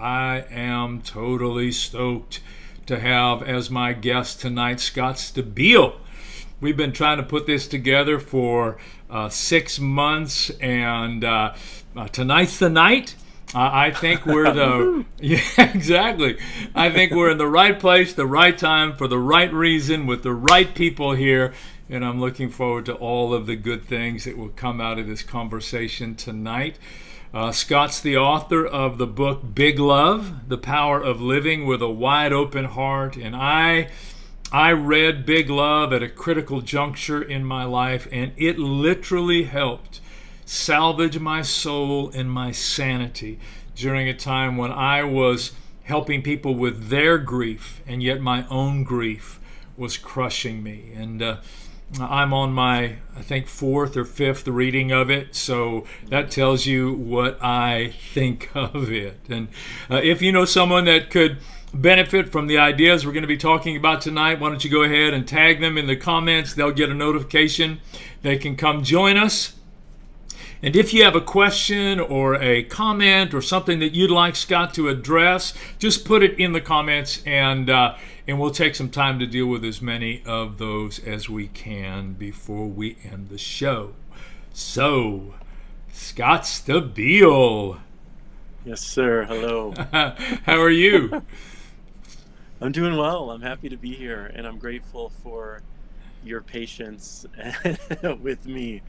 I am totally stoked to have as my guest tonight Scott Stabile. We've been trying to put this together for 6 months, and tonight's the night. I think we're the yeah, exactly. I think we're in the right place, the right time, for the right reason, with the right people here, and I'm looking forward to all of the good things that will come out of this conversation tonight. Scott's the author of the book Big Love: The Power of Living with a Wide Open Heart, and I read Big Love at a critical juncture in my life, and it literally helped salvage my soul and my sanity during a time when I was helping people with their grief, and yet my own grief was crushing me. And I'm on my, I think, fourth or fifth reading of it, so that tells you what I think of it. And if you know someone that could benefit from the ideas we're going to be talking about tonight, why don't you go ahead and tag them in the comments. They'll get a notification. They can come join us. And if you have a question or a comment or something that you'd like Scott to address, just put it in the comments, and we'll take some time to deal with as many of those as we can before we end the show. So, Scott Stabile. Yes, sir. Hello. How are you? I'm doing well. I'm happy to be here, and I'm grateful for your patience with me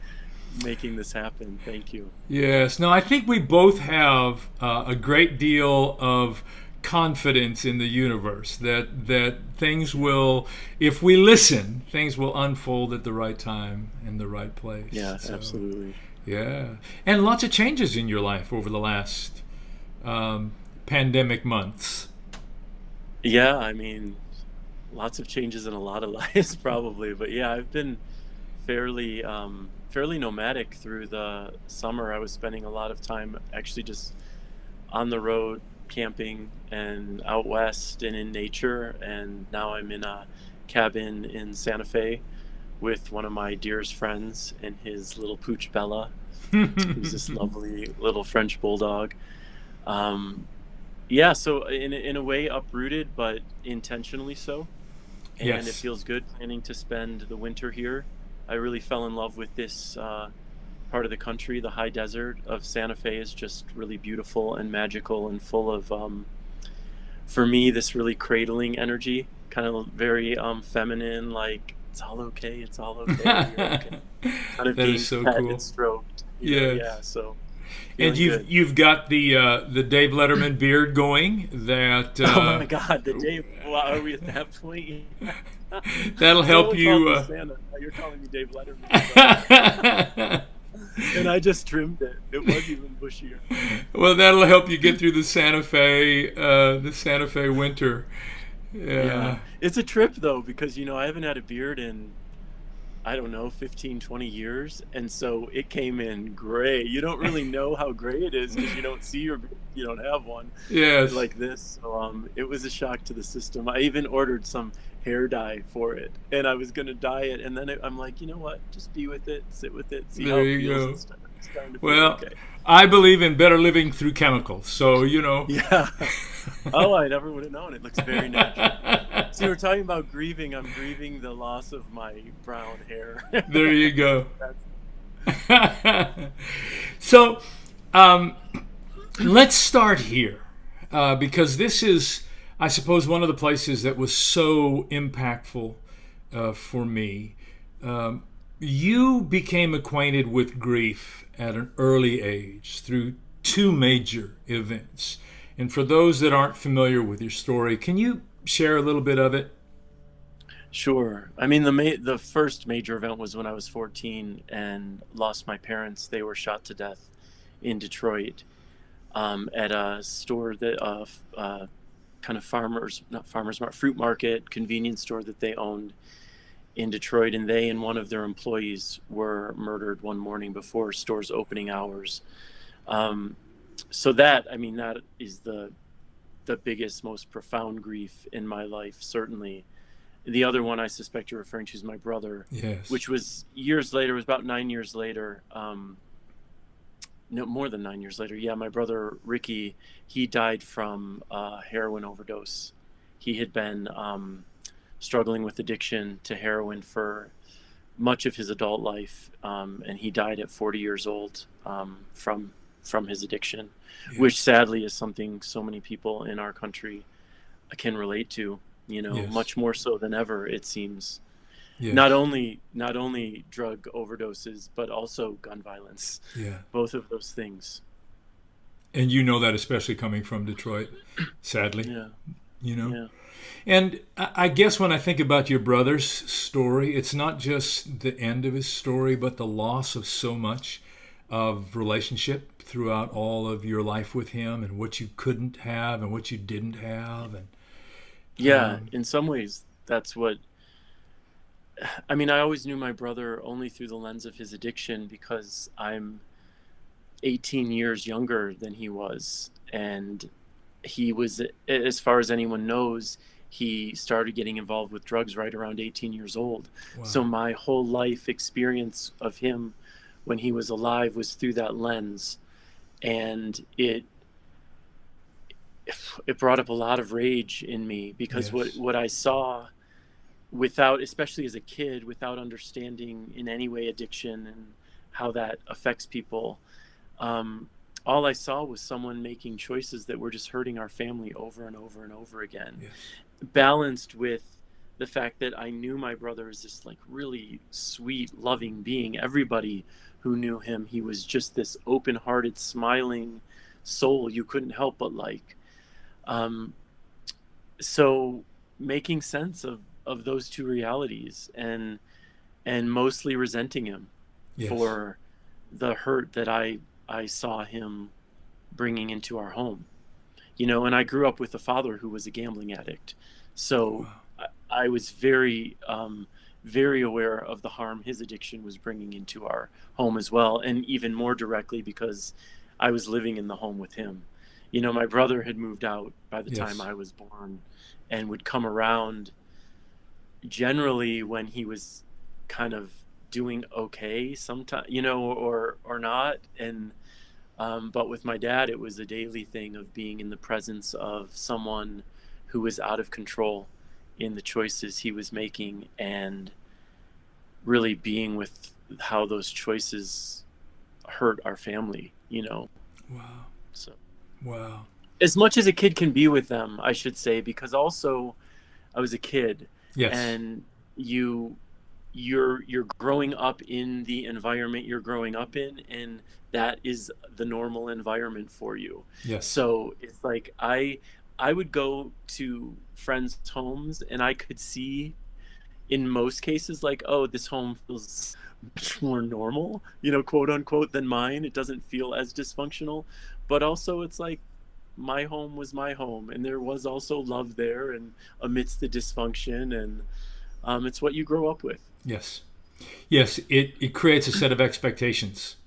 making this happen. Thank you. Yes. No, I think we both have a great deal of confidence in the universe that things will, if we listen, things will unfold at the right time in the right place. Yeah, so, absolutely. Yeah. And lots of changes in your life over the last pandemic months. Yeah, I mean, lots of changes in a lot of lives probably, but yeah, I've been fairly nomadic through the summer. I was spending a lot of time actually just on the road, camping and out west and in nature, and now I'm in a cabin in Santa Fe with one of my dearest friends and his little pooch Bella, who's this lovely little French bulldog. Yeah, so in a way uprooted, but intentionally so. And Yes. It feels good planning to spend the winter here. I really fell in love with this part of the country. The high desert of Santa Fe is just really beautiful and magical and full of, for me, this really cradling energy, kind of very feminine, like, it's all okay, it's all okay, you're okay. Kind of That being is so pet cool. and stroked. Yes. Yeah, so And feeling good. you've got the Dave Letterman beard going. That Oh my God, the day, well, are we at that point? that'll help Someone called me you. Santa. Now you're calling me Dave Letterman. And I just trimmed it. It wasn't even bushier. Well, that'll help you get through the Santa Fe winter. Yeah. Yeah. It's a trip though, because I haven't had a beard in, I don't know, 15, 20 years. And so it came in gray. You don't really know how gray it is because you don't see your beard. You don't have one Yes. like this. So it was a shock to the system. I even ordered some hair dye for it, and I was going to dye it. And then I'm like, you know what? Just be with it, sit with it, see how There it you feels. go. It's starting to feel Well, okay. I believe in better living through chemicals. So Yeah. Oh, I never would have known. It looks very natural. See, we're talking about grieving. I'm grieving the loss of my brown hair. There you go. That's, So, let's start here because this is, I suppose, one of the places that was so impactful for me. You became acquainted with grief at an early age through two major events. And for those that aren't familiar with your story, can you share a little bit of it? Sure. I mean, the first major event was when I was 14 and lost my parents. They were shot to death in Detroit at a store that kind of not farmers, fruit market, convenience store that they owned in Detroit, and they and one of their employees were murdered one morning before store's opening hours. So that is the biggest, most profound grief in my life, certainly. The other one I suspect you're referring to is my brother, Yes. which was years later, it was about 9 years later. no, more than 9 years later. Yeah, my brother Ricky, he died from heroin overdose. He had been struggling with addiction to heroin for much of his adult life, and he died at 40 years old from his addiction, Yeah. which sadly is something so many people in our country can relate to. Yes. Much more so than ever, it seems. Not Yes. only not only drug overdoses, but also gun violence. Yeah. Both of those things. And you know that, especially coming from Detroit, sadly, Yeah, you know. yeah, And I guess when I think about your brother's story, it's not just the end of his story, but the loss of so much of relationship throughout all of your life with him, and what you couldn't have and what you didn't have. And yeah. In some ways, that's what I mean. I always knew my brother only through the lens of his addiction because I'm 18 years younger than he was, and he was, as far as anyone knows, he started getting involved with drugs right around 18 years old. So wow. my whole life experience of him when he was alive was through that lens, and it brought up a lot of rage in me because Yes. what I saw, without, especially as a kid, without understanding in any way addiction and how that affects people, um, all I saw was someone making choices that were just hurting our family over and over and over again, Yes. balanced with the fact that I knew my brother as this like really sweet, loving being. Everybody who knew him, he was just this open-hearted, smiling soul you couldn't help but like. Um, so making sense of those two realities, and mostly resenting him Yes. for the hurt that I saw him bringing into our home. And I grew up with a father who was a gambling addict. So Wow. I was very, very aware of the harm his addiction was bringing into our home as well. And even more directly because I was living in the home with him. My brother had moved out by the time Yes. I was born and would come around generally when he was kind of doing okay sometimes, or not. And but with my dad, it was a daily thing of being in the presence of someone who was out of control in the choices he was making, and really being with how those choices hurt our family. Wow. So, Wow. as much as a kid can be with them, I should say, because also I was a kid, Yes. and you you're growing up in the environment you're growing up in, and that is the normal environment for you. Yes. So it's like I would go to friends' homes and I could see in most cases like, oh, this home feels much more normal, quote unquote, than mine. It doesn't feel as dysfunctional. But also it's like my home was my home, and there was also love there and amidst the dysfunction, and it's what you grow up with. Yes. Yes. It creates a set of expectations.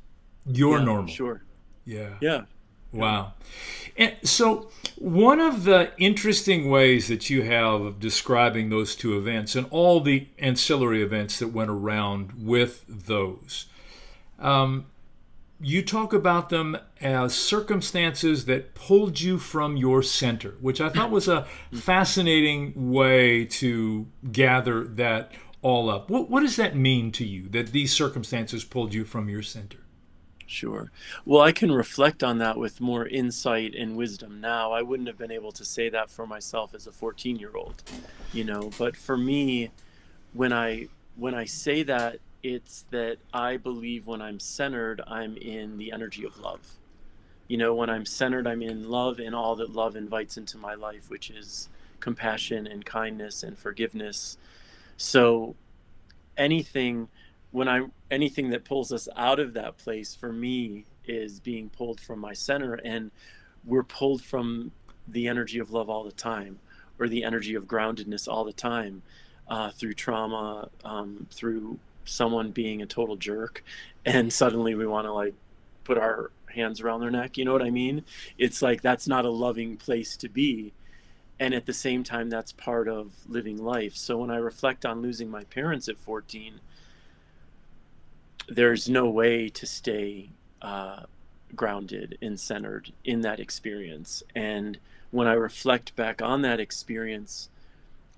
You're Yeah, normal. sure. Yeah. Yeah, yeah. Wow. And so, one of the interesting ways that you have of describing those two events and all the ancillary events that went around with those, um, you talk about them as circumstances that pulled you from your center, which I thought was a fascinating way to gather that all up. What does that mean to you, that these circumstances pulled you from your center? Sure. Well, I can reflect on that with more insight and wisdom now. I wouldn't have been able to say that for myself as a 14-year-old. But for me, when I say that, it's that I believe when I'm centered, I'm in the energy of love. When I'm centered, I'm in love and all that love invites into my life, which is compassion and kindness and forgiveness. So anything anything that pulls us out of that place for me is being pulled from my center, and we're pulled from the energy of love all the time, or the energy of groundedness all the time, through trauma, through someone being a total jerk, and suddenly we want to like put our hands around their neck. You know what I mean? It's like that's not a loving place to be, and at the same time that's part of living life. So when I reflect on losing my parents at 14, there's no way to stay uh, grounded and centered in that experience. And when I reflect back on that experience,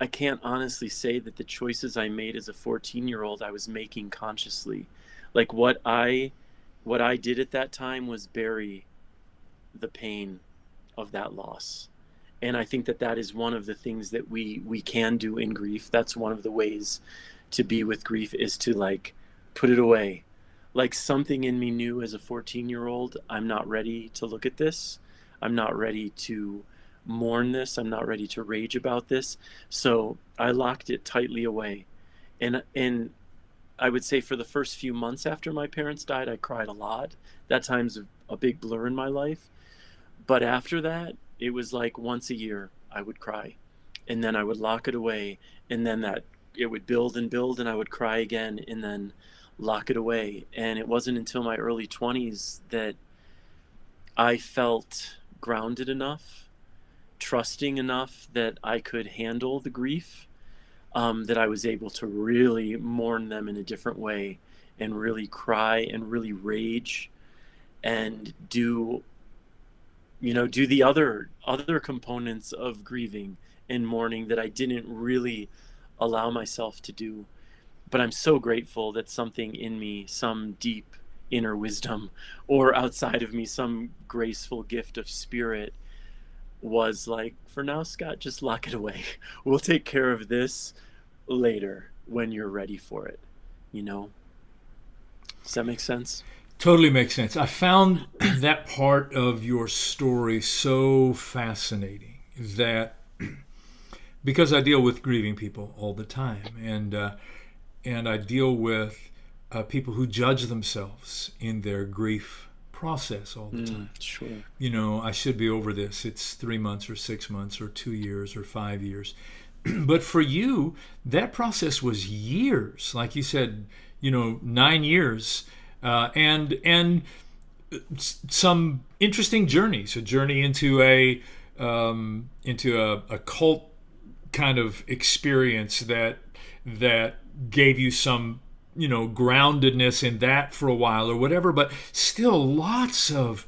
I can't honestly say that the choices I made as a 14-year-old I was making consciously. Like what I did at that time was bury the pain of that loss. And I think that that is one of the things that we can do in grief. That's one of the ways to be with grief, is to like put it away. Like something in me knew as a 14-year-old, I'm not ready to look at this. I'm not ready to mourn this. I'm not ready to rage about this. So I locked it tightly away. And I would say for the first few months after my parents died, I cried a lot. That time's a big blur in my life. But after that, it was like once a year I would cry, and then I would lock it away, and then that it would build and build, and I would cry again, and then lock it away. And it wasn't until my early 20s that I felt grounded enough, trusting enough that I could handle the grief, that I was able to really mourn them in a different way, and really cry and really rage and do the other components of grieving and mourning that I didn't really allow myself to do. But I'm so grateful that something in me, some deep inner wisdom, or outside of me, some graceful gift of spirit, was like, for now, Scott, just lock it away. We'll take care of this later when you're ready for it. You know? Does that make sense? Totally makes sense. I found that part of your story so fascinating that because I deal with grieving people all the time, and I deal with people who judge themselves in their grief process all the time. Sure. I should be over this. It's 3 months or 6 months or 2 years or 5 years. But for you, that process was years. Like you said, 9 years, and some interesting journeys. A journey into a cult kind of experience that gave you some groundedness in that for a while or whatever, but still lots of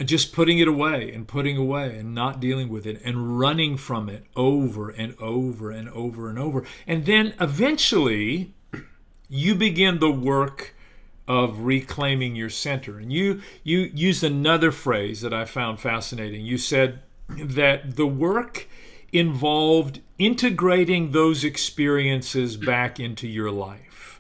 just putting it away and putting away and not dealing with it and running from it over and over and over and over. And then eventually you begin the work of reclaiming your center. And you used another phrase that I found fascinating. You said that the work involved integrating those experiences back into your life.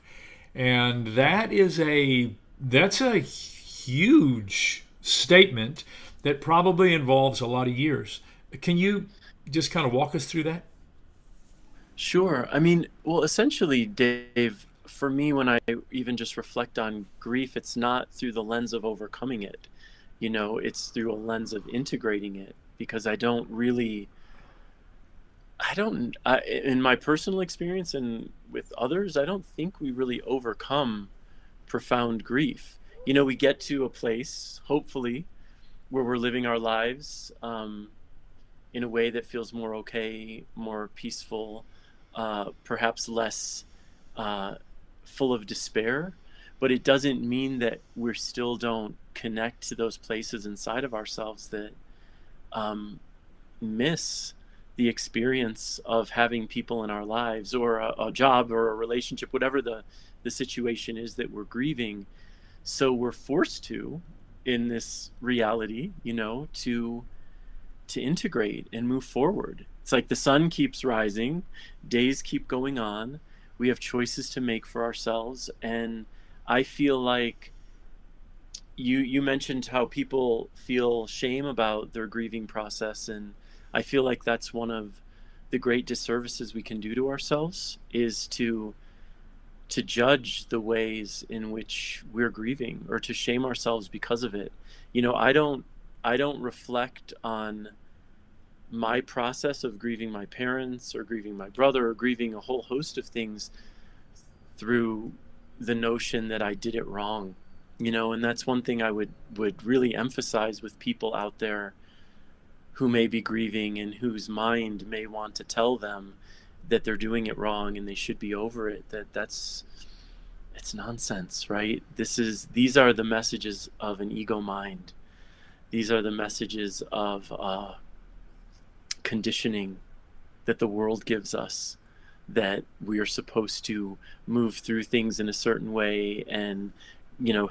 And that's a huge statement that probably involves a lot of years. Can you just kind of walk us through that? Sure. I mean, well, essentially, Dave, for me, when I even just reflect on grief, it's not through the lens of overcoming it. It's through a lens of integrating it, because in my personal experience and with others, I don't think we really overcome profound grief. We get to a place, hopefully, where we're living our lives in a way that feels more okay, more peaceful, perhaps less uh, full of despair. But it doesn't mean that we still don't connect to those places inside of ourselves that miss the experience of having people in our lives, or a job or a relationship, whatever the situation is that we're grieving. So we're forced to, in this reality, to integrate and move forward. It's like the sun keeps rising, days keep going on. We have choices to make for ourselves. And I feel like you mentioned how people feel shame about their grieving process, and I feel like that's one of the great disservices we can do to ourselves, is to judge the ways in which we're grieving, or to shame ourselves because of it. I don't reflect on my process of grieving my parents, or grieving my brother, or grieving a whole host of things through the notion that I did it wrong. And that's one thing I would really emphasize with people out there who may be grieving, and whose mind may want to tell them that they're doing it wrong and they should be over it. it's nonsense, right? These are the messages of an ego mind. These are the messages of conditioning that the world gives us, that we are supposed to move through things in a certain way and,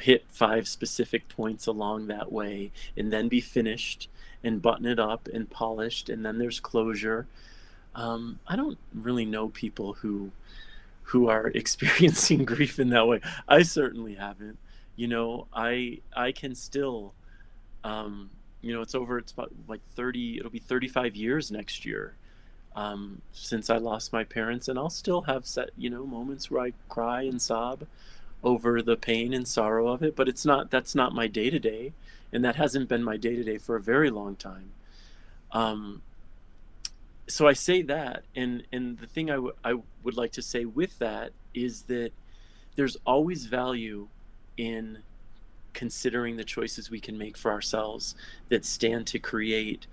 hit 5 specific points along that way and then be finished and button it up and polished, and then there's closure. I don't really know people who are experiencing grief in that way. I certainly haven't. I can still, it's about like 30, it'll be 35 years next year, since I lost my parents, and I'll still have moments where I cry and sob over the pain and sorrow of it, but that's not my day to day, and that hasn't been my day to day for a very long time. Um, so I say that, and the thing I would like to say with that is that there's always value in considering the choices we can make for ourselves that stand to create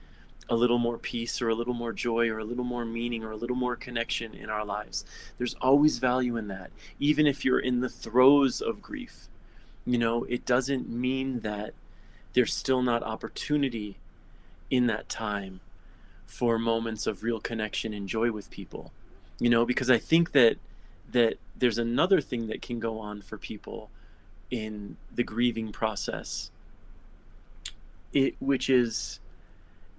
a little more peace or a little more joy or a little more meaning or a little more connection in our lives. There's always value in that, even if you're in the throes of grief. It doesn't mean that there's still not opportunity in that time for moments of real connection and joy with people. Because I think that there's another thing that can go on for people in the grieving process, which is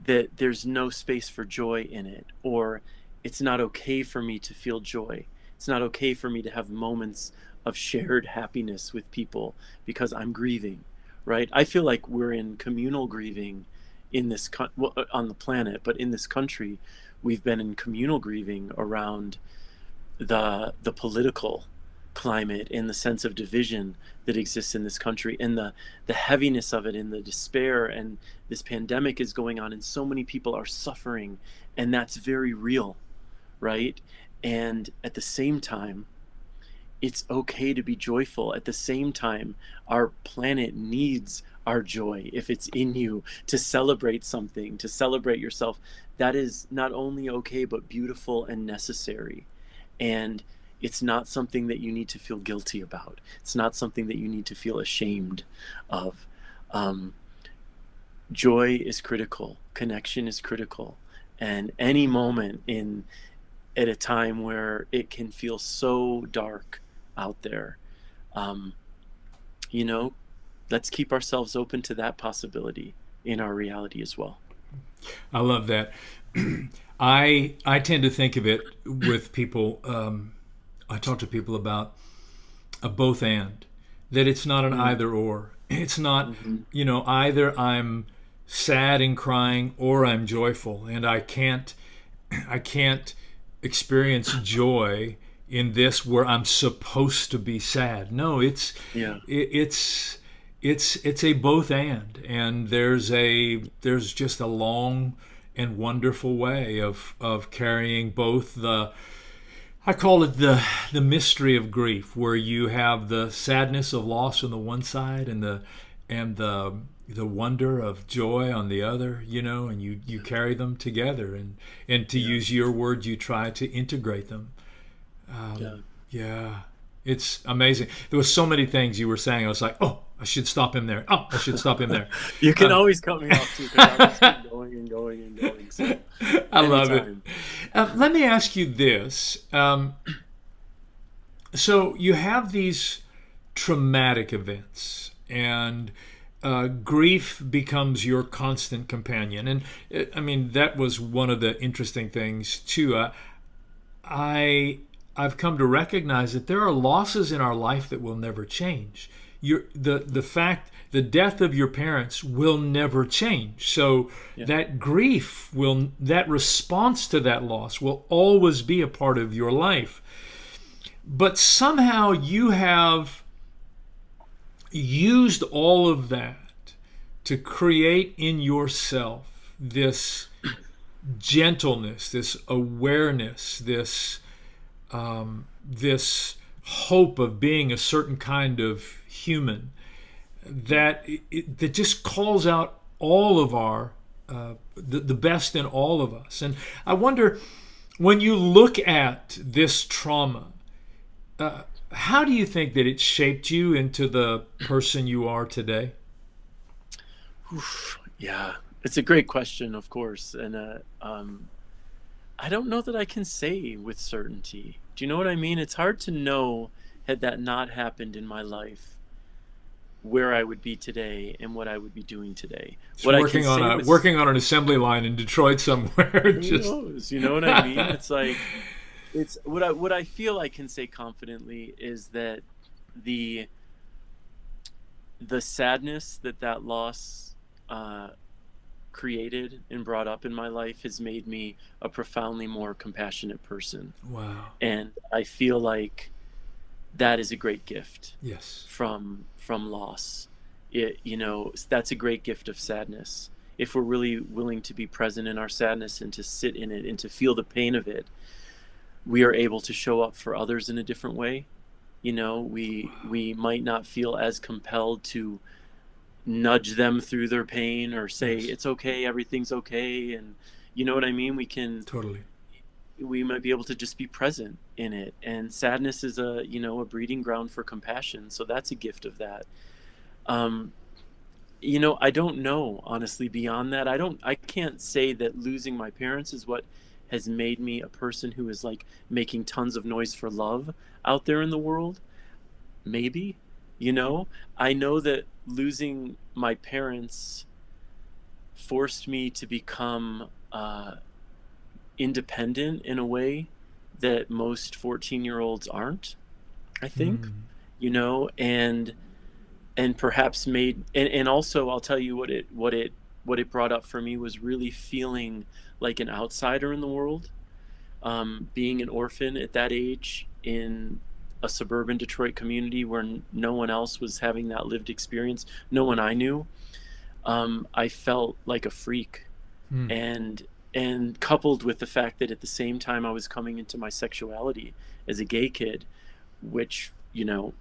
that there's no space for joy in it, or it's not okay for me to feel joy. It's not okay for me to have moments of shared happiness with people because I'm grieving, right? I feel like we're in communal grieving in this on the planet, but in this country, we've been in communal grieving around the political climate and the sense of division that exists in this country, and the heaviness of it, and the despair, and this pandemic is going on and so many people are suffering, and that's very real, right? And at the same time, it's okay to be joyful. At the same time, our planet needs our joy. If it's in you to celebrate something, to celebrate yourself, that is not only okay but beautiful and necessary. And it's not something that you need to feel guilty about. It's not something that you need to feel ashamed of. Joy is critical. Connection is critical. And any moment at a time where it can feel so dark out there, let's keep ourselves open to that possibility in our reality as well. I love that. I tend to think of it with people. I talk to people about a both and, that it's not an either or. It's not, either I'm sad and crying or I'm joyful, and I can't experience joy in this where I'm supposed to be sad. No, it's a both and there's just a long and wonderful way of carrying both I call it the mystery of grief, where you have the sadness of loss on the one side and the wonder of joy on the other, and you carry them together, and to use your word, you try to integrate them. Yeah, it's amazing. There were so many things you were saying. I was like, oh, I should stop him there. Oh, I should stop him there. You can always cut me off too, because I'll just keep going and going and going. So, I love it. Let me ask you this. So you have these traumatic events, and grief becomes your constant companion. And that was one of the interesting things too. I've come to recognize that there are losses in our life that will never change. The death of your parents will never change. So that grief that response to that loss will always be a part of your life. But somehow you have used all of that to create in yourself this gentleness, this awareness, this hope of being a certain kind of human that just calls out all of our the best in all of us. And I wonder, when you look at this trauma, How do you think that it shaped you into the person you are today? Oof, yeah, it's a great question, of course, and I don't know that I can say with certainty. Do you know what I mean? It's hard to know, had that not happened in my life, where I would be today and what I would be doing today. Just What I can working on say a with working on an assembly line in Detroit somewhere. who Just knows, you know what I mean? It's like it's what I feel I can say confidently is that the the sadness that that loss uh, created and brought up in my life has made me a profoundly more compassionate person. wow. And I feel like that is a great gift Yes. from loss. That's a great gift of sadness. If we're really willing to be present in our sadness and to sit in it and to feel the pain of it, we are able to show up for others in a different way. We might not feel as compelled to nudge them through their pain or say Yes. it's okay, everything's okay, and you know what I mean. Totally. We might be able to just be present in it, and sadness is a breeding ground for compassion, so that's a gift of that. um I don't know, honestly, beyond that. I can't say that losing my parents is what has made me a person who is like making tons of noise for love out there in the world. Maybe, you know, I know that losing my parents forced me to become independent in a way that most 14-year-olds aren't, I think, Mm. and perhaps made, and also I'll tell you what it brought up for me was really feeling like an outsider in the world. Being an orphan at that age in a suburban Detroit community where no one else was having that lived experience, no one I knew. I felt like a freak, Mm. and coupled with the fact that at the same time I was coming into my sexuality as a gay kid, which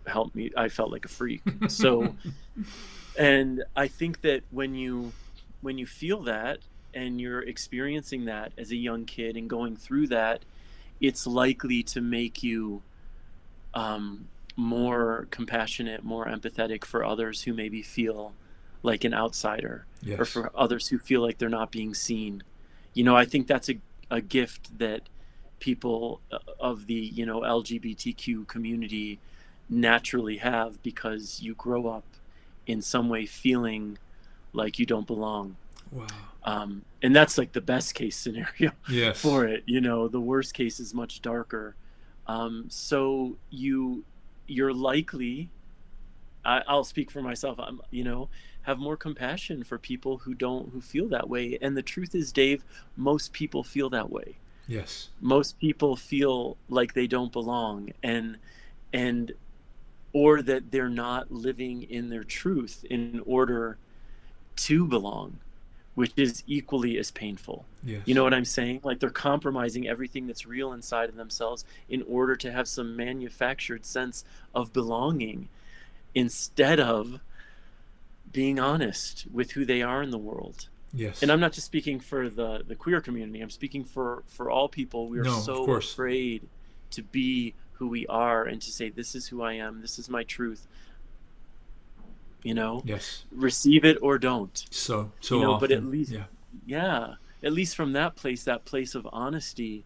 helped me. I felt like a freak. So, and I think that when you feel that and you're experiencing that as a young kid and going through that, it's likely to make you um, more compassionate, more empathetic for others who maybe feel like an outsider, or Yes. for others who feel like they're not being seen. I think that's a gift that people of the LGBTQ community naturally have, because you grow up in some way feeling like you don't belong. Wow. And that's like the best case scenario Yes. for it. The worst case is much darker. So you're likely, I'll speak for myself. Have more compassion for people who feel that way. And the truth is, Dave, most people feel that way. Yes. Most people feel like they don't belong, and or that they're not living in their truth in order to belong, which is equally as painful. You know Yes. what I'm saying? Like they're compromising everything that's real inside of themselves in order to have some manufactured sense of belonging, instead of being honest with who they are in the world. And Yes. I'm not just speaking for the queer community. I'm speaking for all people. We are No, of so course. afraid to be who we are and to say, this is who I am, this is my truth. Yes. Receive it or don't. So But at often. least, Yeah. yeah, at least from that place of honesty,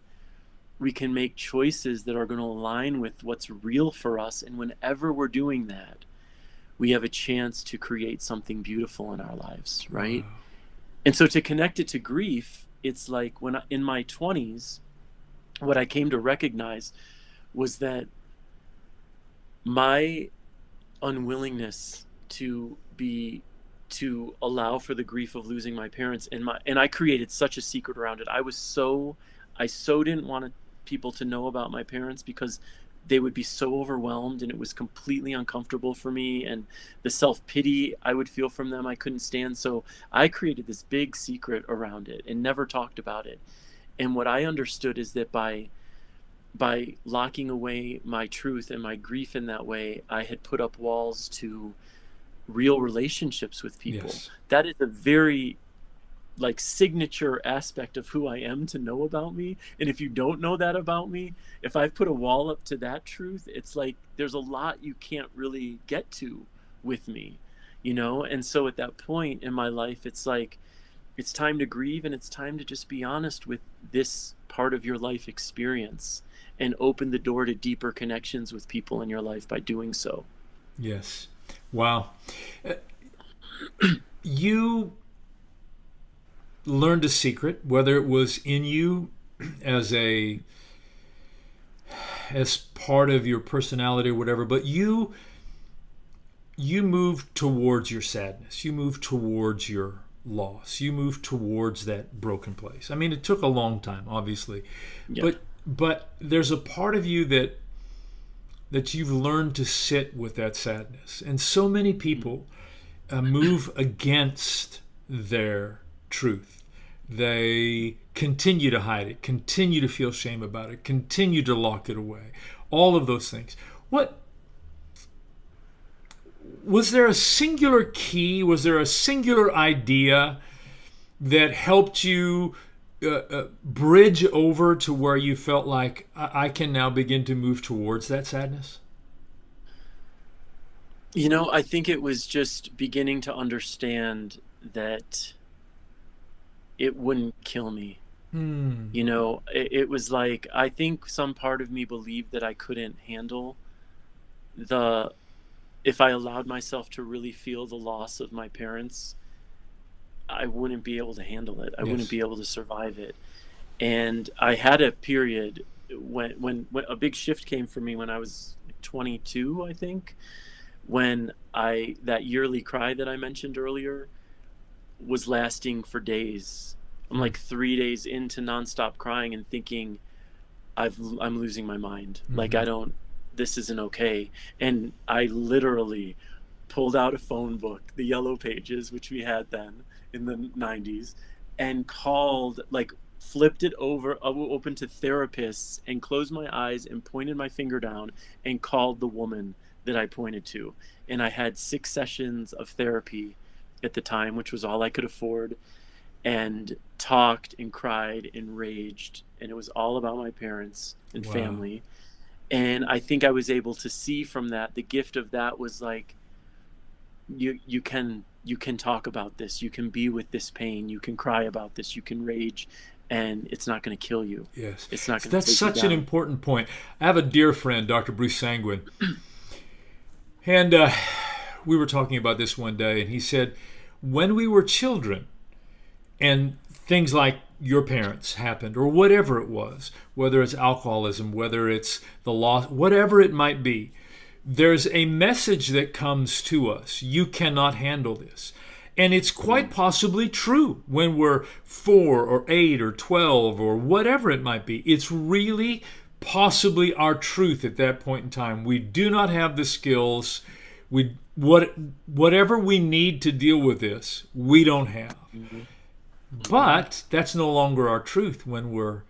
we can make choices that are going to align with what's real for us. And whenever we're doing that, we have a chance to create something beautiful in our lives, right? Wow. And so to connect it to grief, it's like in my 20s, what I came to recognize was that my unwillingness to allow for the grief of losing my parents, and I created such a secret around it. I so didn't want people to know about my parents, because they would be so overwhelmed, and it was completely uncomfortable for me, and the self-pity I would feel from them I couldn't stand. So I created this big secret around it and never talked about it. And what I understood is that by locking away my truth and my grief in that way, I had put up walls to real relationships with people. Yes. That is a very like signature aspect of who I am to know about me. And if you don't know that about me, if I've put a wall up to that truth, it's like there's a lot you can't really get to with me, you know? And so at that point in my life, it's like it's time to grieve, and it's time to just be honest with this part of your life experience and open the door to deeper connections with people in your life by doing so. Yes. Wow. Uh, You learned a secret, whether it was in you as a as part of your personality or whatever, but you moved towards your sadness. You moved towards your loss. You moved towards that broken place. I mean, it took a long time, obviously, Yeah. but there's a part of you that you've learned to sit with that sadness. And so many people move against their truth. They continue to hide it, continue to feel shame about it, continue to lock it away. All of those things. What was there a singular key? Was there a singular idea that helped you bridge over to where you felt like I can now begin to move towards that sadness? You know, I think it was just beginning to understand that it wouldn't kill me. Hmm. You know, it was like I think some part of me believed that I couldn't handle the if I allowed myself to really feel the loss of my parents, I wouldn't be able to handle it. I wouldn't Yes. be able to survive it. And I had a period when a big shift came for me when I was like 22, I think, when I that yearly cry that I mentioned earlier was lasting for days. I'm Hmm. like 3 days into nonstop crying and thinking I'm losing my mind. Like Mm-hmm. I don't, this isn't okay. And I literally pulled out a phone book, the yellow pages, which we had then in the 90s, and called, like, flipped it over, open to therapists, and closed my eyes and pointed my finger down and called the woman that I pointed to. And I had 6 sessions of therapy at the time, which was all I could afford, and talked and cried and raged. And it was all about my parents and Wow. family. And I think I was able to see from that the gift of that was like you can talk about this, you can be with this pain, you can cry about this, you can rage, and it's not going to kill you, Yes. it's not So going to that's take you such an down. important point. I have a dear friend, Dr. Bruce Sanguin, and we were talking about this one day, and he said, when we were children, and things like your parents happened, or whatever it was, whether it's alcoholism, whether it's the loss, whatever it might be, there's a message that comes to us. You cannot handle this. And it's quite Mm, possibly true when we're 4 or 8 or 12 or whatever it might be. It's really possibly our truth at that point in time. We do not have the skills. Whatever we need to deal with this, we don't have. mhm, mhm. But that's no longer our truth when we're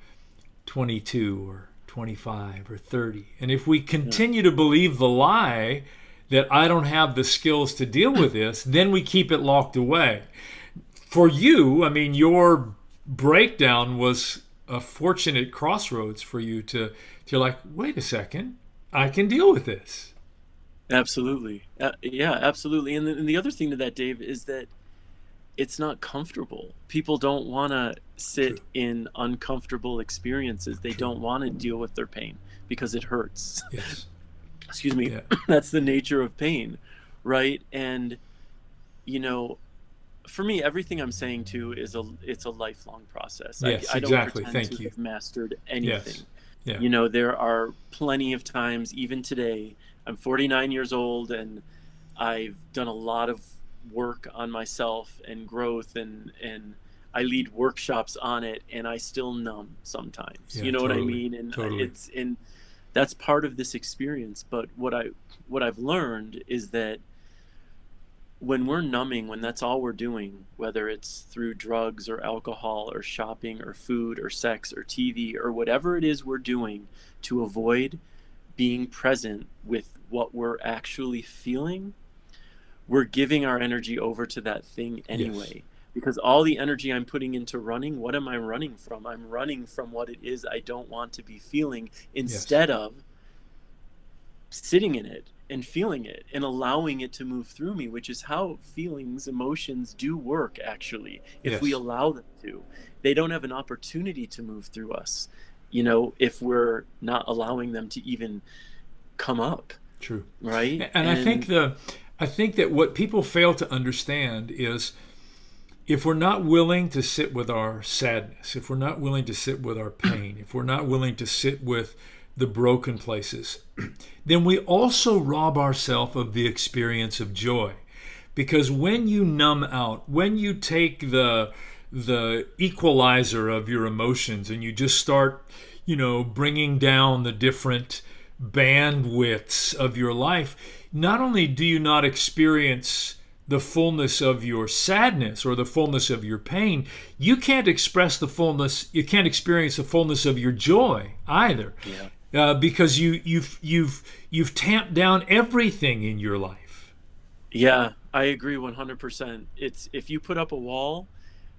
22 or 25 or 30. And if we Yeah. continue to believe the lie that I don't have the skills to deal with this, then we keep it locked away. For you, I mean, your breakdown was a fortunate crossroads for you to like, wait a second, I can deal with this. Absolutely. Yeah, absolutely. And the other thing to that, Dave, is that it's not comfortable. People don't want to sit True, in uncomfortable experiences. They true. don't want to deal with their pain because it hurts. Yes. Excuse me. Yeah. That's the nature of pain, right? And you know, for me, everything I'm saying too is it's a lifelong process. Yes, I don't exactly. pretend Thank to you. have mastered Yes. anything. Yeah. You know, there are plenty of times, even today, I'm 49 years old and I've done a lot of work on myself and growth, and I lead workshops on it, and I still numb sometimes. Yeah, You know what I totally. mean? And Totally. it's and that's part of this experience. But what I've learned is that when we're numbing, when that's all we're doing, whether it's through drugs or alcohol or shopping or food or sex or TV or whatever it is we're doing to avoid being present with what we're actually feeling, we're giving our energy over to that thing Yes. anyway. Because all the energy I'm putting into running, what am I running from? I'm running from what it is I don't want to be feeling, Yes. instead of sitting in it and feeling it and allowing it to move through me, which is how feelings, emotions do work, actually, if we Yes. allow them to. They don't have an opportunity to move through us, if we're not allowing them to even come up, True. right? And And I think that what people fail to understand is, if we're not willing to sit with our sadness, if we're not willing to sit with our pain, if we're not willing to sit with the broken places, then we also rob ourselves of the experience of joy. Because when you numb out, when you take the equalizer of your emotions and you just start, bringing down the different bandwidths of your life, not only do you not experience the fullness of your sadness or the fullness of your pain, you can't experience the fullness of your joy either, yeah. because you've tamped down everything in your life. Yeah, I agree 100%. It's if you put up a wall,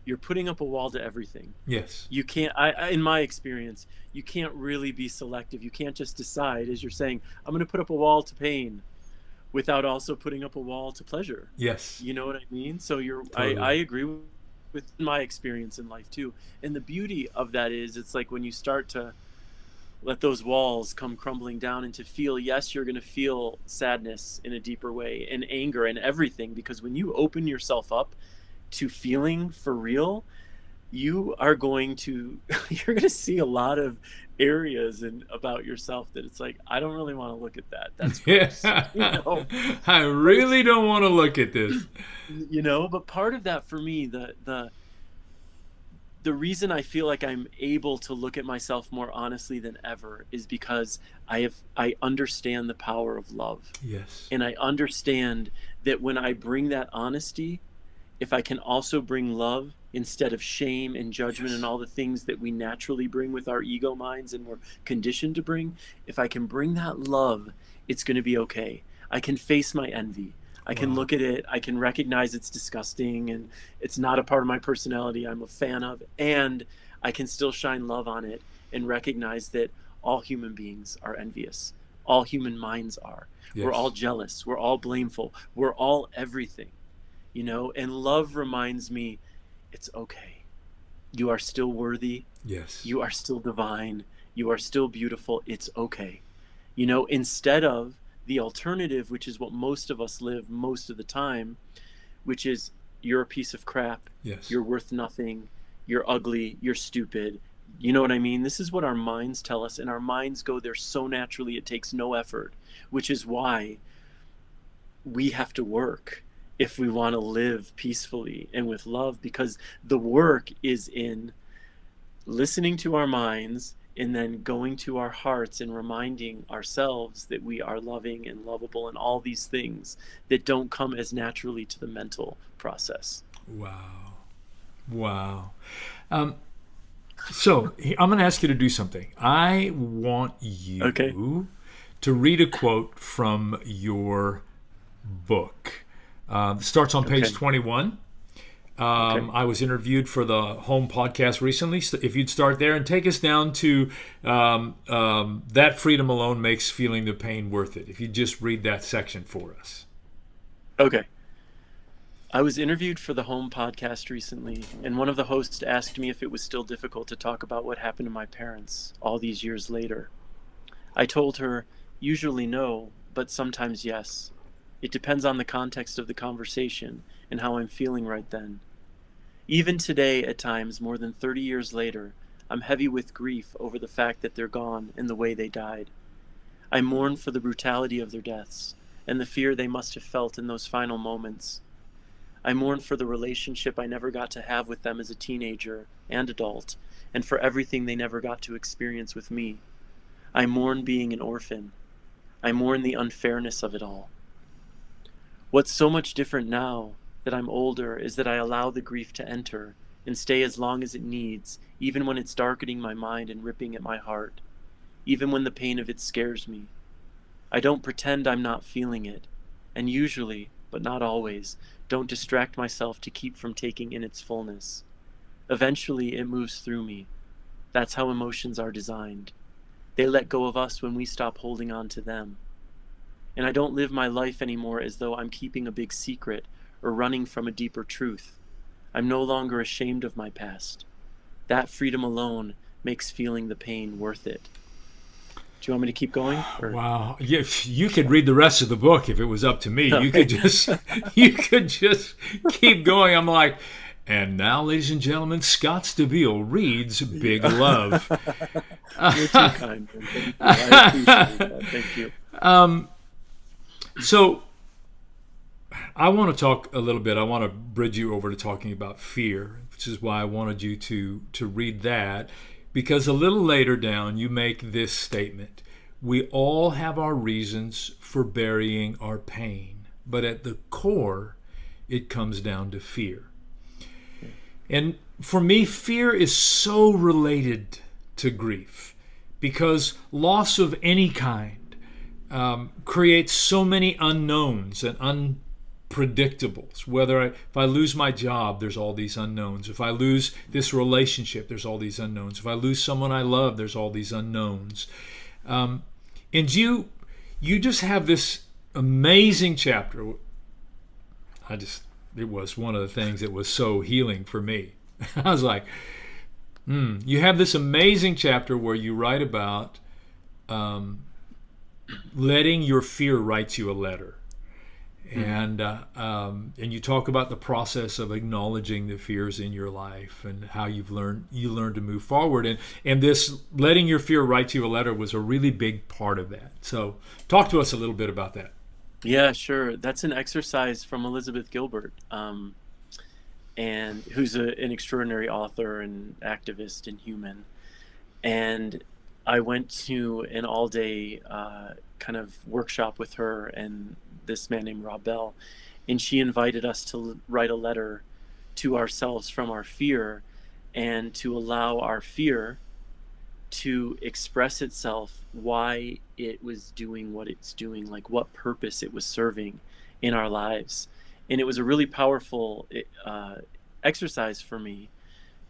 you're putting up a wall to everything. Yes. You can't, in my experience, you can't really be selective. You can't just decide, as you're saying, I'm going to put up a wall to pain without also putting up a wall to pleasure. Yes. You know what I mean? So I Totally. agree with my experience in life too. And the beauty of that is, it's like when you start to let those walls come crumbling down, and to feel, yes, you're going to feel sadness in a deeper way, and anger and everything, because when you open yourself up to feeling for real, you are going to you're going to see a lot of areas and about yourself that it's like, I don't really want to look at that. That's gross. Yeah. I But it's, really don't want to look at this. but part of that for me, the reason I feel like I'm able to look at myself more honestly than ever is because I understand the power of love. Yes. And I understand that when I bring that honesty, if I can also bring love instead of shame and judgment and Yes. all the things that we naturally bring with our ego minds and we're conditioned to bring, if I can bring that love, it's going to be okay. I can face my envy. I can Wow. look at it. I can recognize it's disgusting and it's not a part of my personality I'm a fan of. And I can still shine love on it and recognize that all human beings are envious. All human minds are. We're all Yes. jealous. We're all blameful. We're all everything, and love reminds me it's okay. You are still worthy. Yes. You are still divine. You are still beautiful. It's okay. Instead of the alternative, which is what most of us live most of the time, which is, you're a piece of crap. Yes. You're worth nothing. You're ugly. You're stupid. You know what I mean? This is what our minds tell us, and our minds go there so naturally, it takes no effort, which is why we have to work if we want to live peacefully and with love, because the work is in listening to our minds and then going to our hearts and reminding ourselves that we are loving and lovable and all these things that don't come as naturally to the mental process. Wow. Wow. Um, so I'm going to ask you to do something. I want Okay. you to read a quote from your book. It starts on page Okay. 21. Okay. I was interviewed for the Home podcast recently. So if you'd start there and take us down to that freedom alone makes feeling the pain worth it. If you just read that section for us. Okay. I was interviewed for the Home podcast recently, and one of the hosts asked me if it was still difficult to talk about what happened to my parents all these years later. I told her, usually no, but sometimes yes. It depends on the context of the conversation and how I'm feeling right then. Even today, at times, more than 30 years later, I'm heavy with grief over the fact that they're gone and the way they died. I mourn for the brutality of their deaths and the fear they must have felt in those final moments. I mourn for the relationship I never got to have with them as a teenager and adult, and for everything they never got to experience with me. I mourn being an orphan. I mourn the unfairness of it all. What's so much different now that I'm older is that I allow the grief to enter and stay as long as it needs, even when it's darkening my mind and ripping at my heart, even when the pain of it scares me. I don't pretend I'm not feeling it, and usually but not always. Don't distract myself to keep from taking in its fullness. Eventually, it moves through me. That's how emotions are designed. They let go of us when we stop holding on to them. And I don't live my life anymore as though I'm keeping a big secret or running from a deeper truth. I'm no longer ashamed of my past. That freedom alone makes feeling the pain worth it. Do you want me to keep going? Or? Wow, you could read the rest of the book if it was up to me. You could just keep going. I'm like, and now, ladies and gentlemen, Scott Stabile reads Big Love. You're too kind. Thank you. I appreciate that. Thank you. So I want to talk a little bit. I want to bridge you over to talking about fear, which is why I wanted you to read that, because a little later down you make this statement: we all have our reasons for burying our pain, but at the core it comes down to fear. And for me, fear is so related to grief, because loss of any kind creates so many unknowns and unpredictables. If I lose my job, there's all these unknowns. If I lose this relationship, there's all these unknowns. If I lose someone I love, there's all these unknowns. And you just have this amazing chapter. It was one of the things that was so healing for me. I was like, you have this amazing chapter where you write about letting your fear write you a letter. And you talk about the process of acknowledging the fears in your life and how you learn to move forward. And this letting your fear write you a letter was a really big part of that. So talk to us a little bit about that. Yeah, sure. That's an exercise from Elizabeth Gilbert, and who's an extraordinary author and activist and human. And I went to an all-day kind of workshop with her and this man named Rob Bell, and she invited us to write a letter to ourselves from our fear, and to allow our fear to express itself, why it was doing what it's doing, like what purpose it was serving in our lives. And it was a really powerful exercise for me,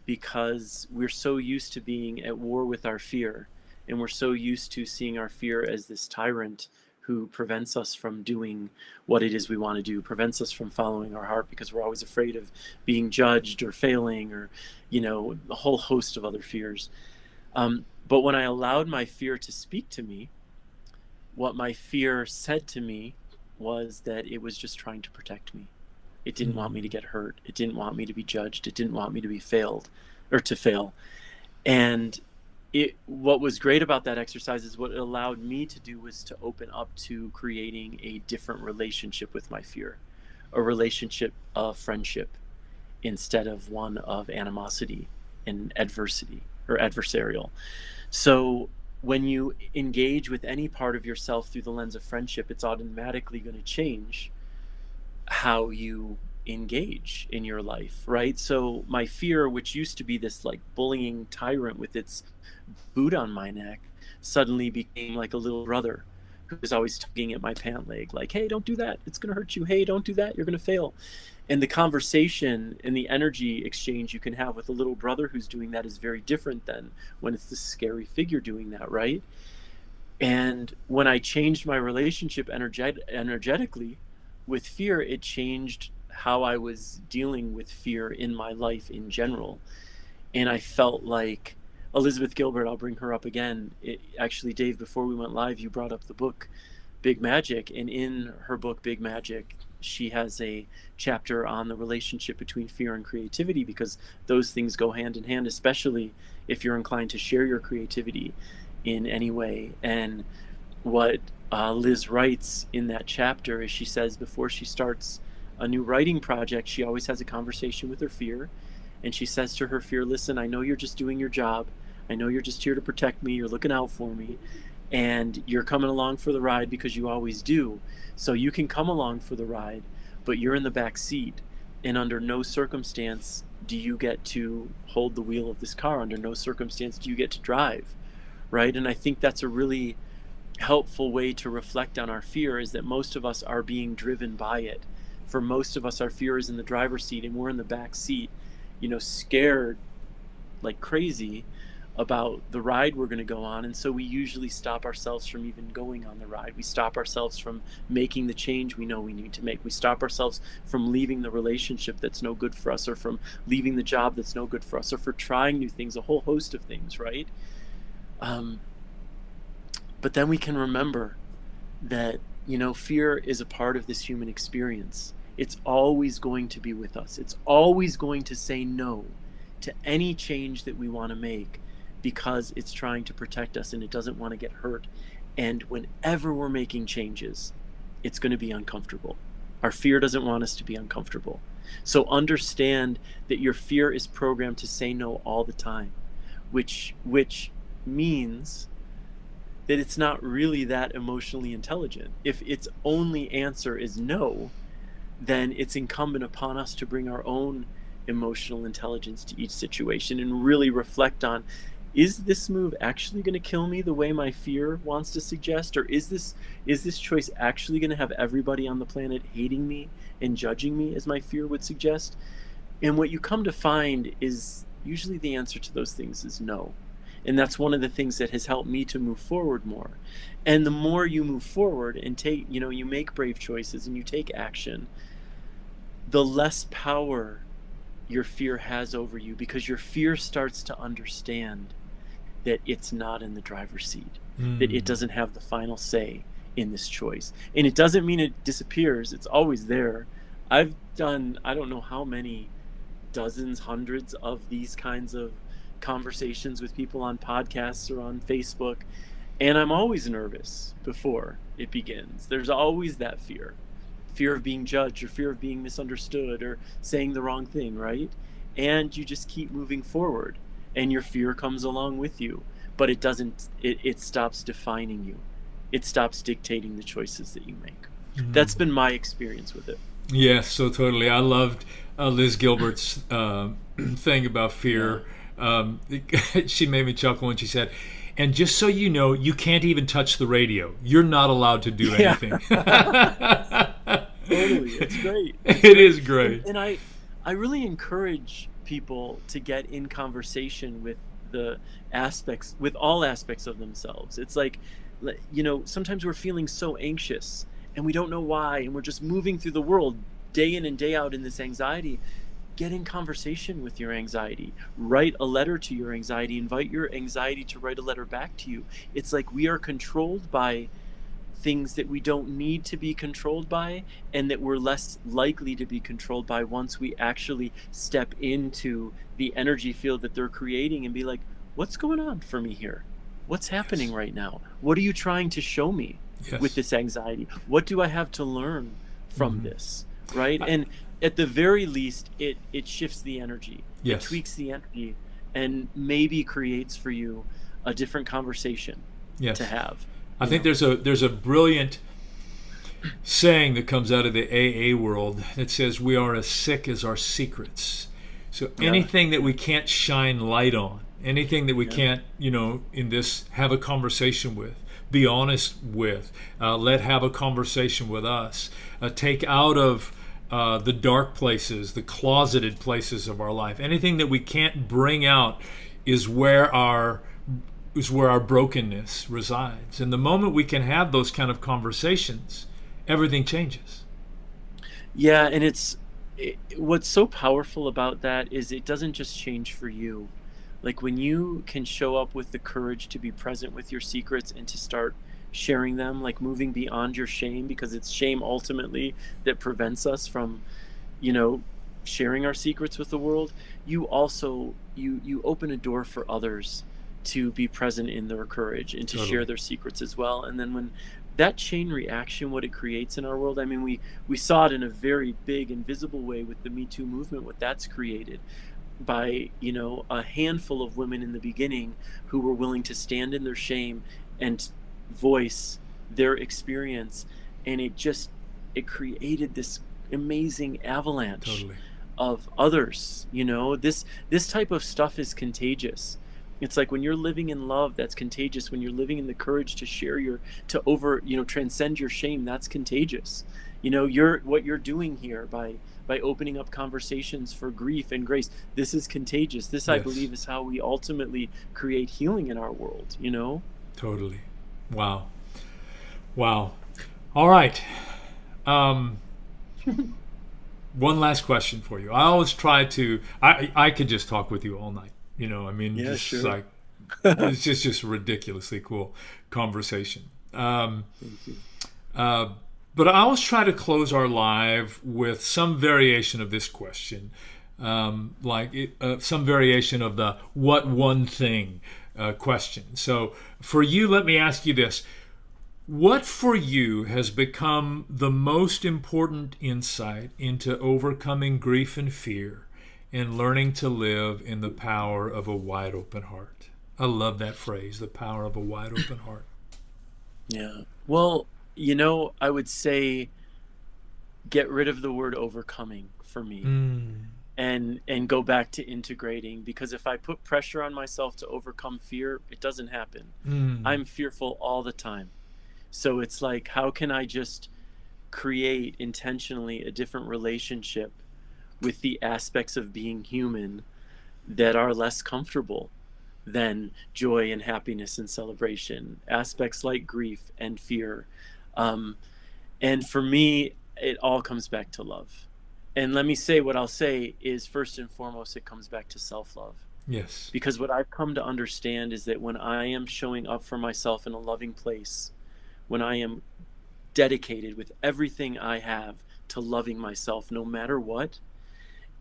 because we're so used to being at war with our fear, and we're so used to seeing our fear as this tyrant who prevents us from doing what it is we want to do, prevents us from following our heart, because we're always afraid of being judged or failing, or a whole host of other fears. But when I allowed my fear to speak to me, what my fear said to me was that it was just trying to protect me. It didn't want me to get hurt. It didn't want me to be judged. It didn't want me to be failed or to fail. And what was great about that exercise is what it allowed me to do was to open up to creating a different relationship with my fear, a relationship of friendship instead of one of animosity and adversity or adversarial. So when you engage with any part of yourself through the lens of friendship, it's automatically going to change how you engage in your life, right? So my fear, which used to be this like bullying tyrant with its boot on my neck, suddenly became like a little brother who was always tugging at my pant leg, like, hey, don't do that, it's going to hurt you. Hey, don't do that, you're going to fail. And the conversation and the energy exchange you can have with a little brother who's doing that is very different than when it's this scary figure doing that, right? And when I changed my relationship energetically with fear, it changed how I was dealing with fear in my life in general. And I felt like Elizabeth Gilbert, I'll bring her up again. Actually, Dave, before we went live, you brought up the book Big Magic. And in her book, Big Magic, she has a chapter on the relationship between fear and creativity, because those things go hand in hand, especially if you're inclined to share your creativity in any way. And what Liz writes in that chapter is, she says before she starts a new writing project, she always has a conversation with her fear. And she says to her fear, listen, I know you're just doing your job. I know you're just here to protect me. You're looking out for me. And you're coming along for the ride because you always do. So you can come along for the ride, but you're in the back seat. And under no circumstance do you get to hold the wheel of this car. Under no circumstance do you get to drive, right? And I think that's a really helpful way to reflect on our fear, is that most of us are being driven by it. For most of us, our fear is in the driver's seat and we're in the back seat, scared like crazy about the ride we're going to go on. And so we usually stop ourselves from even going on the ride. We stop ourselves from making the change we know we need to make. We stop ourselves from leaving the relationship that's no good for us, or from leaving the job that's no good for us, or for trying new things, a whole host of things, right? But then we can remember that, fear is a part of this human experience. It's always going to be with us. It's always going to say no to any change that we want to make, because it's trying to protect us and it doesn't want to get hurt. And whenever we're making changes, it's going to be uncomfortable. Our fear doesn't want us to be uncomfortable. So understand that your fear is programmed to say no all the time, which means that it's not really that emotionally intelligent. If its only answer is no, then it's incumbent upon us to bring our own emotional intelligence to each situation and really reflect on, is this move actually going to kill me the way my fear wants to suggest? Or is this choice actually going to have everybody on the planet hating me and judging me as my fear would suggest? And what you come to find is usually the answer to those things is no. And that's one of the things that has helped me to move forward more. And the more you move forward and take, you make brave choices and you take action, the less power your fear has over you, because your fear starts to understand that it's not in the driver's seat, that it doesn't have the final say in this choice. And it doesn't mean it disappears. It's always there. I've done, I don't know how many dozens, hundreds of these kinds of conversations with people on podcasts or on Facebook, and I'm always nervous before it begins. There's always that fear of being judged, or fear of being misunderstood, or saying the wrong thing, right? And you just keep moving forward, and your fear comes along with you, but it doesn't, it stops defining you. It stops dictating the choices that you make. That's been my experience with it. Yes, so totally. I loved Liz Gilbert's thing about fear. She made me chuckle when she said, and just so you know, you can't even touch the radio. You're not allowed to do anything. Totally. It's great. It is great. And I really encourage people to get in conversation with all aspects of themselves. It's like, sometimes we're feeling so anxious and we don't know why, and we're just moving through the world day in and day out in this anxiety. Get in conversation with your anxiety. Write a letter to your anxiety. Invite your anxiety to write a letter back to you. It's like we are controlled by things that we don't need to be controlled by, and that we're less likely to be controlled by once we actually step into the energy field that they're creating and be like, what's going on for me here? What's happening right now? What are you trying to show me with this anxiety? What do I have to learn from this? Right? And at the very least, it shifts the energy. It tweaks the energy, and maybe creates for you a different conversation to have. I think there's a brilliant saying that comes out of the AA world that says we are as sick as our secrets. So anything that we can't shine light on, anything that we can't, in this, have a conversation with, be honest with, have a conversation with us, take out of the dark places, the closeted places of our life. Anything that we can't bring out is where our brokenness resides. And the moment we can have those kind of conversations, everything changes. Yeah, and what's so powerful about that is it doesn't just change for you. Like when you can show up with the courage to be present with your secrets and to start sharing them, like moving beyond your shame, because it's shame ultimately that prevents us from, sharing our secrets with the world. You also, you open a door for others to be present in their courage and to share their secrets as well. And then when that chain reaction, what it creates in our world, I mean, we saw it in a very big and visible way with the Me Too movement, what that's created by, a handful of women in the beginning who were willing to stand in their shame and voice their experience. And it created this amazing avalanche of others. This type of stuff is contagious. It's like when you're living in love, that's contagious. When you're living in the courage to share transcend your shame, that's contagious. what you're doing here by opening up conversations for grief and grace. This is contagious. This, I Yes, believe, is how we ultimately create healing in our world. totally. Wow. Wow. All right. Um, one last question for you. I always try to. I could just talk with you all night. I mean, Yeah, just sure. like it's just ridiculously cool conversation. Thank you. Uh, but I always try to close our live with some variation of this question, some variation of the "what one thing" question. So for you, let me ask you this: what for you has become the most important insight into overcoming grief and fear and learning to live in the power of a wide open heart? I love that phrase, the power of a wide open heart. Yeah. Well, I would say get rid of the word overcoming for me, Mm, and go back to integrating, because if I put pressure on myself to overcome fear, it doesn't happen. mm, I'm fearful all the time. So it's like, how can I just create intentionally a different relationship with the aspects of being human that are less comfortable than joy and happiness and celebration, aspects like grief and fear. Um, and for me, it all comes back to love. And let me say, what I'll say is, first and foremost, it comes back to self love. yes. Because what I've come to understand is that when I am showing up for myself in a loving place, when I am dedicated with everything I have to loving myself no matter what,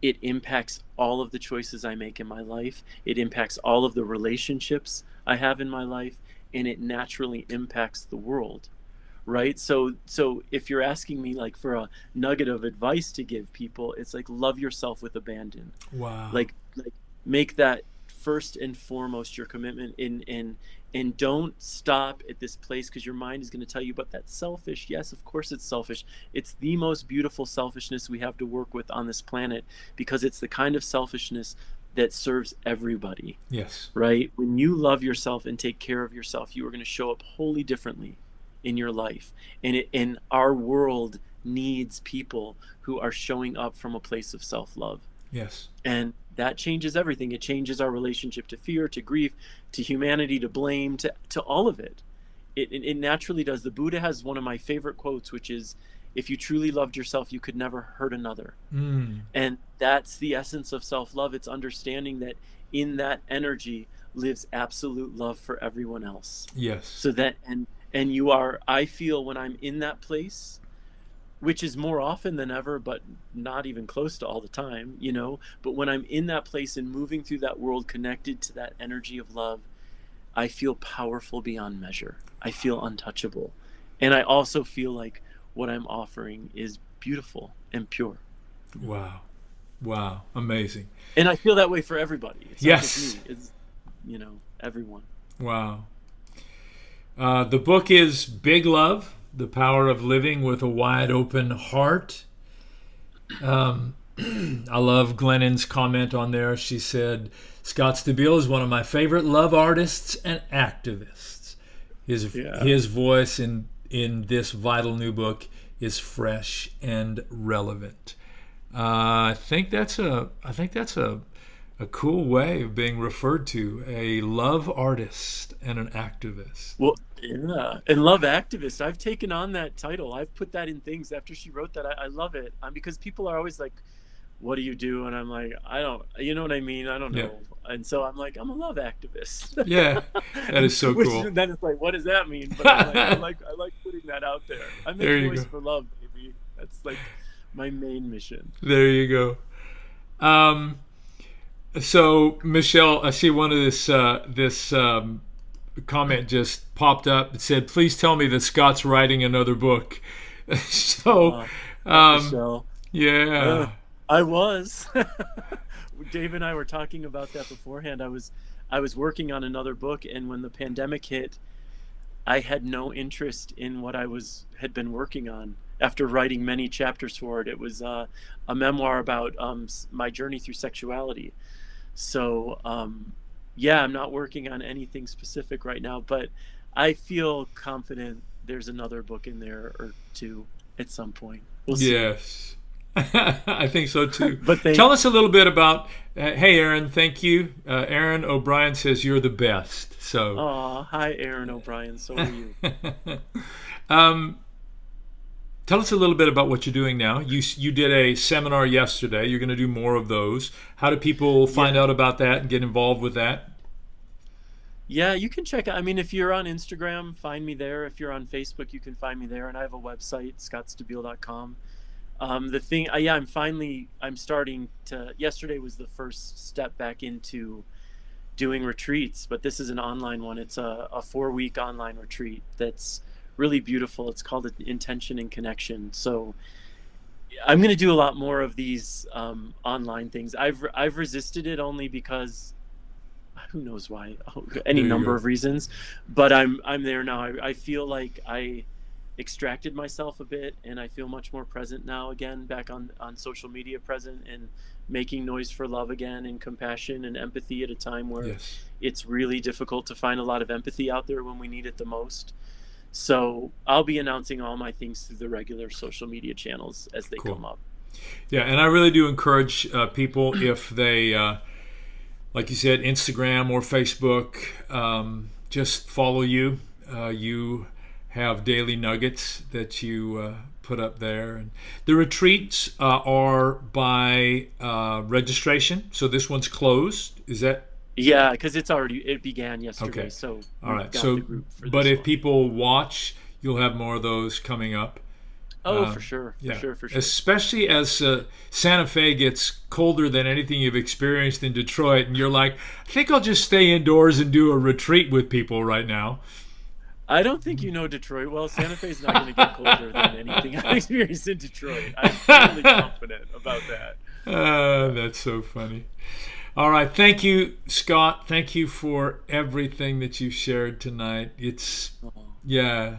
it impacts all of the choices I make in my life. It impacts all of the relationships I have in my life, and it naturally impacts the world, right? So if you're asking me like for a nugget of advice to give people, it's like, love yourself with abandon. Wow. Like make that first and foremost your commitment, and don't stop at this place, because your mind is going to tell you, but that's selfish. Yes, of course it's selfish. It's the most beautiful selfishness we have to work with on this planet, because it's the kind of selfishness that serves everybody, Yes. right? When you love yourself and take care of yourself, you are going to show up wholly differently in your life. And our world needs people who are showing up from a place of self-love. Yes. And that changes everything. It changes our relationship to fear, to grief, to humanity, to blame, to all of it. It naturally does. The Buddha has one of my favorite quotes, which is, if you truly loved yourself, you could never hurt another. Mm, And that's the essence of self-love. It's understanding that in that energy lives absolute love for everyone else. yes. So that, and you are, I feel, when I'm in that place, which is more often than ever, but not even close to all the time. But when I'm in that place and moving through that world connected to that energy of love, I feel powerful beyond measure. I feel untouchable. And I also feel like what I'm offering is beautiful and pure. Wow. Wow. Amazing. And I feel that way for everybody. It's not just Yes. me, it's, everyone. Wow. The book is Big Love, The Power of Living with a Wide Open Heart. I love Glennon's comment on there. She said, Scott Stabile is one of my favorite love artists and activists. Yeah. His voice in this vital new book is fresh and relevant. I think that's a cool way of being referred to, a love artist and an activist. Well, yeah, and love activist. I've taken on that title. I've put that in things after she wrote that. I love it. Because people are always like, "What do you do?" And I'm like, "I don't." You know what I mean? I don't Yeah. know. And so I'm like, "I'm a love activist." Yeah. That is so Which cool. then it's like, what does that mean? But I'm like, I like putting that out there. I make There you noise go. for love, baby. That's like my main mission. There you go. Um, so Michelle, I see one of this comment just popped up. It said, "Please tell me that Scott's writing another book." So, Uh, um, Michelle. Uh, yeah, I was. Dave and I were talking about that beforehand. I was working on another book, and when the pandemic hit, I had no interest in what had been working on. After writing many chapters for it, it was a memoir about my journey through sexuality. So yeah, I'm not working on anything specific right now, but I feel confident there's another book in there or two at some point. We'll see. Yes. I think so too. But Tell us a little bit about, hey, Aaron, thank you. Aaron O'Brien says you're the best. So, oh, hi, Aaron O'Brien. So are you? um, tell us a little bit about what you're doing now. You did a seminar yesterday. You're going to do more of those. How do people find Yeah. out about that and get involved with that? Yeah, you can check. I mean, if you're on Instagram, find me there. If you're on Facebook, you can find me there. And I have a website, scottstabile.com. The thing, yeah, I'm starting to. Yesterday was the first step back into doing retreats, but this is an online one. It's a 4-week online retreat that's really beautiful. It's called Intention and Connection. So I'm going to do a lot more of these online things. I've resisted it only because who knows why, any There you number go. of reasons, but I'm there now. I feel like I extracted myself a bit, and I feel much more present now again, back on social media, present and making noise for love again, and compassion and empathy at a time where Yes. it's really difficult to find a lot of empathy out there when we need it the most. So I'll be announcing all my things through the regular social media channels as they Cool. come up. Yeah, and I really do encourage people if they, like you said, Instagram or Facebook, just follow you. You have daily nuggets that you put up there. And the retreats are by registration, so this one's closed. Is that Yeah, because it began yesterday, okay? so All we've right. got So, the group for but this if one. people watch, you'll have more of those coming up. Oh, for sure, for Yeah, sure, for sure. especially as Santa Fe gets colder than anything you've experienced in Detroit, and you're like, I think I'll just stay indoors and do a retreat with people right now. I don't think you know Detroit well. Santa Fe's not going to get colder than anything I've experienced in Detroit. I'm fairly confident about that. That's so funny. All right, thank you, Scott. Thank you for everything that you shared tonight. It's Oh, yeah,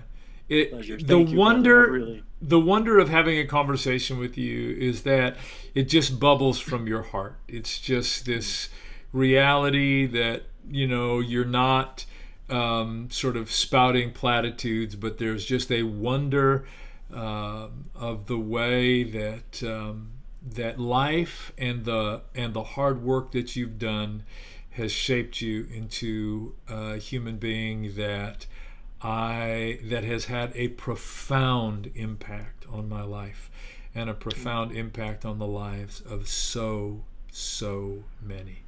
pleasure. the Thank you, brother. I wonder really. the wonder of having a conversation with you is that it just bubbles from your heart. It's just this reality that you're not sort of spouting platitudes, but there's just a wonder of the way that that life and the hard work that you've done has shaped you into a human being that has had a profound impact on my life and a profound impact on the lives of so many.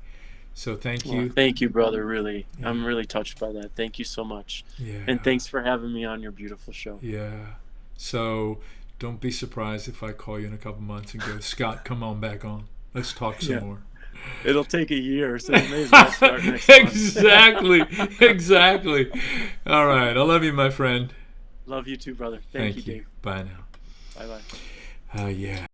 So thank Well, you. thank you, brother. Really, Yeah. I'm really touched by that. Thank you so much, and Yeah. thanks for having me on your beautiful show. Yeah. So don't be surprised if I call you in a couple months and go, Scott, come on back on. Let's talk some Yeah, more. it'll take a year, so you may as well start next month. Exactly. Exactly. All right. I love you, my friend. Love you too, brother. Thank you, Thank you. Dave. Bye now. Bye bye. Yeah.